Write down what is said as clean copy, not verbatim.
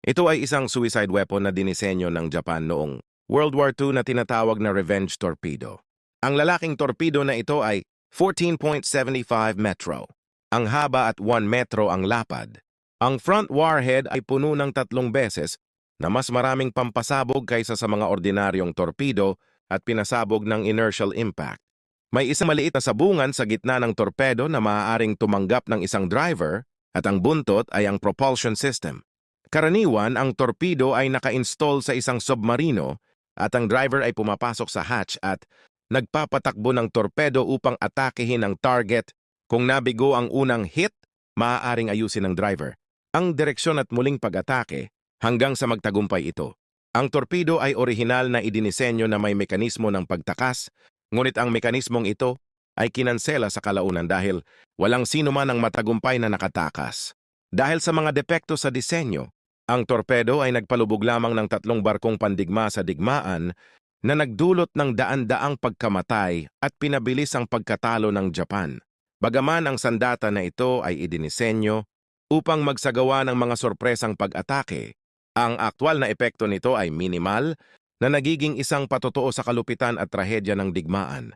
Ito ay isang suicide weapon na dinisenyo ng Japan noong World War II na tinatawag na revenge torpedo. Ang lalaking torpedo na ito ay 14.75 metro. Ang haba at 1 metro ang lapad. Ang front warhead ay puno ng 3 beses na mas maraming pampasabog kaysa sa mga ordinaryong torpedo at pinasabog ng inertial impact. May isang maliit na sabungan sa gitna ng torpedo na maaaring tumanggap ng isang driver at ang buntot ay ang propulsion system. Karaniwan, ang torpedo ay naka-install sa isang submarino at ang driver ay pumapasok sa hatch at nagpapatakbo ng torpedo upang atakehin ang target. Kung nabigo ang unang hit, maaaring ayusin ng driver ang direksyon at muling pag-atake hanggang sa magtagumpay ito. Ang torpedo ay orihinal na idinisenyo na may mekanismo ng pagtakas, ngunit ang mekanismong ito ay kinansela sa kalaunan dahil walang sino man ang matagumpay na nakatakas. Dahil sa mga depekto sa disenyo, ang torpedo ay nagpalubog lamang ng 3 barkong pandigma sa digmaan na nagdulot ng daan-daang pagkamatay at pinabilis ang pagkatalo ng Japan. Bagaman ang sandata na ito ay idinisenyo upang magsagawa ng mga sorpresang pag-atake, ang aktwal na epekto nito ay minimal na nagiging isang patotoo sa kalupitan at trahedya ng digmaan.